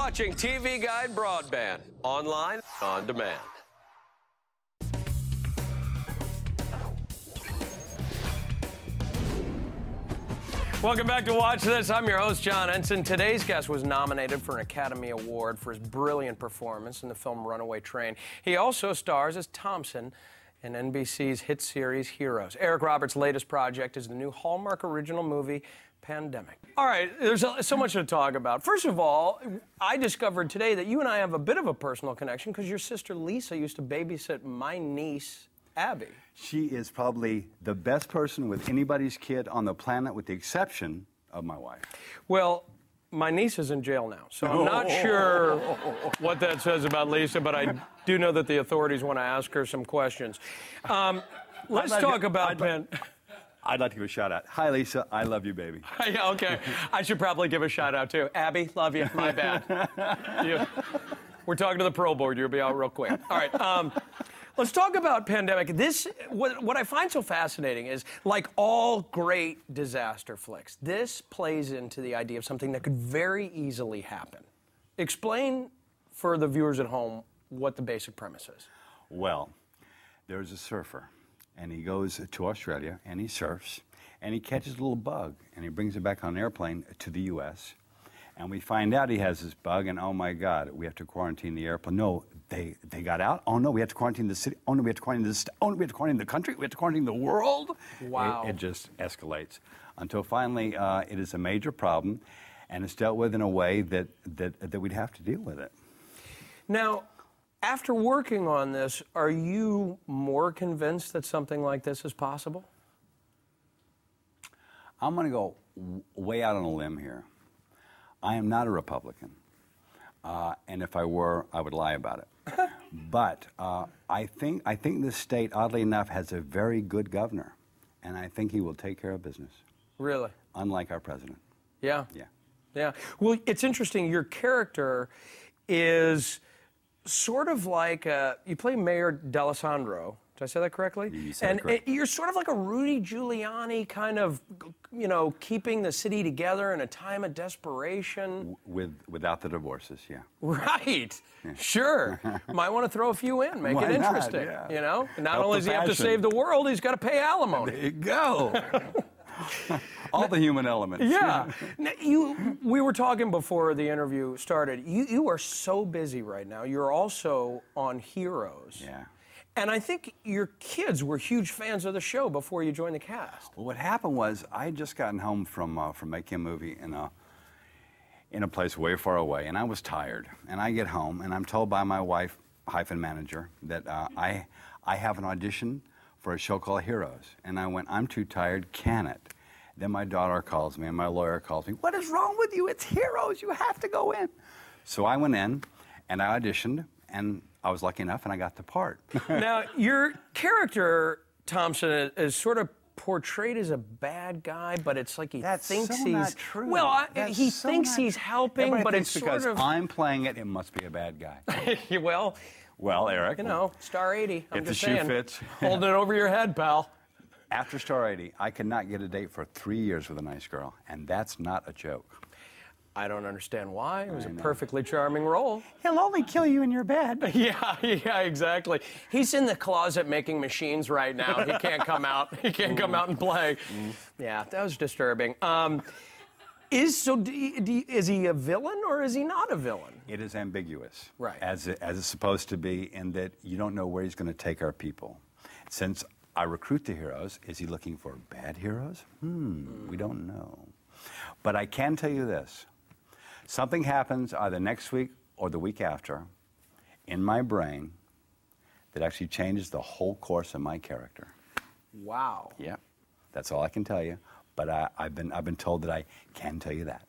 watching TV Guide Broadband, online, on demand. Welcome back to Watch This. I'm your host, John Ensign. Today's guest was nominated for an Academy Award for his brilliant performance in the film Runaway Train. He also stars as Thompson in NBC's hit series Heroes. Eric Roberts' latest project is the new Hallmark original movie, Pandemic. All right, there's so much to talk about. First of all, I discovered today that you and I have a bit of a personal connection because your sister Lisa used to babysit my niece, Abby. She is probably the best person with anybody's kid on the planet, with the exception of my wife. Well, my niece is in jail now, so I'm not sure what that says about Lisa, but I do know that the authorities want to ask her some questions. Let's talk about I'd like to give a shout out. Hi, Lisa. I love you, baby. Yeah, okay. I should probably give a shout out too. Abby, love you. My bad. We're talking to the parole board. You'll be out real quick. All right. Let's talk about Pandemic. What I find so fascinating is, like all great disaster flicks, this plays into the idea of something that could very easily happen. Explain for the viewers at home what the basic premise is. Well, there's a surfer, and he goes to Australia, and he surfs, and he catches a little bug, and he brings it back on an airplane to the U.S., and we find out he has this bug, and oh my God, we have to quarantine the airplane. No, they got out. Oh no, we have to quarantine the city. Oh no, we have to quarantine the state. Oh no, we have to quarantine the country. We have to quarantine the world. Wow. It just escalates until finally it is a major problem, and it's dealt with in a way that we'd have to deal with it. Now, after working on this, are you more convinced that something like this is possible? I'm going to go way out on a limb here. I am not a Republican, and if I were, I would lie about it. But I think this state, oddly enough, has a very good governor, and I think he will take care of business. Really? Unlike our president. Yeah. Yeah. Yeah. Well, it's interesting. Your character is sort of like you play Mayor D'Alessandro. Did I say that correctly? You said it correct. You're sort of like a Rudy Giuliani kind of, keeping the city together in a time of desperation. Without the divorces, yeah. Right. Yeah. Sure. Might want to throw a few in, make it interesting. Not? Yeah. Not only does he have to save the world, he's got to pay alimony. There you go. All the human elements. Yeah. Now, we were talking before the interview started. You are so busy right now. You're also on Heroes. Yeah. And I think your kids were huge fans of the show before you joined the cast. Well, what happened was I had just gotten home from making a movie in a place way far away, and I was tired. And I get home, and I'm told by my wife, hyphen manager, that I have an audition for a show called Heroes. And I went, I'm too tired, can it? Then my daughter calls me, and my lawyer calls me, what is wrong with you? It's Heroes, you have to go in. So I went in, and I auditioned, and I was lucky enough, and I got the part. Now, your character, Thompson, is sort of portrayed as a bad guy, but it's like he thinks he's... not true. Well, he thinks he's helping, Everybody but thinks it's because sort of... I'm playing it, it must be a bad guy. Well, Eric... star 80. I'm if just the saying. shoe fits... Holding it over your head, pal. After star 80, I could not get a date for 3 years with a nice girl, and that's not a joke. I don't understand why. It was a perfectly charming role. He'll only kill you in your bed. Yeah, exactly. He's in the closet making machines right now. He can't come out. He can't come out and play. Yeah, that was disturbing. Is he a villain or is he not a villain? It is ambiguous. Right. As it's supposed to be, in that you don't know where he's going to take our people. Since I recruit the heroes, is he looking for bad heroes? We don't know. But I can tell you this. Something happens either next week or the week after in my brain that actually changes the whole course of my character. Wow. Yeah, that's all I can tell you. But I've been told that I can tell you that.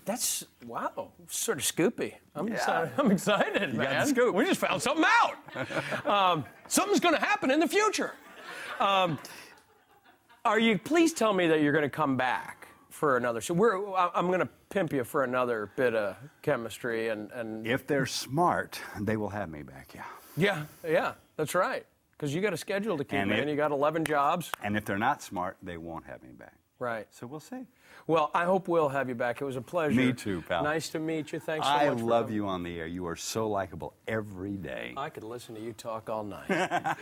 That's, wow, sort of scoopy. I'm excited, You man. got the scoop. We just found something out. Something's going to happen in the future. Please tell me that you're going to come back for another. So I'm going to pimp you for another bit of chemistry and. If they're smart, they will have me back. Yeah. Yeah, that's right. Because you got a schedule to keep, man. You got 11 jobs. And if they're not smart, they won't have me back. Right. So we'll see. Well, I hope we'll have you back. It was a pleasure. Me too, pal. Nice to meet you. Thanks so I much. love you on the air. You are so likable every day. I could listen to you talk all night.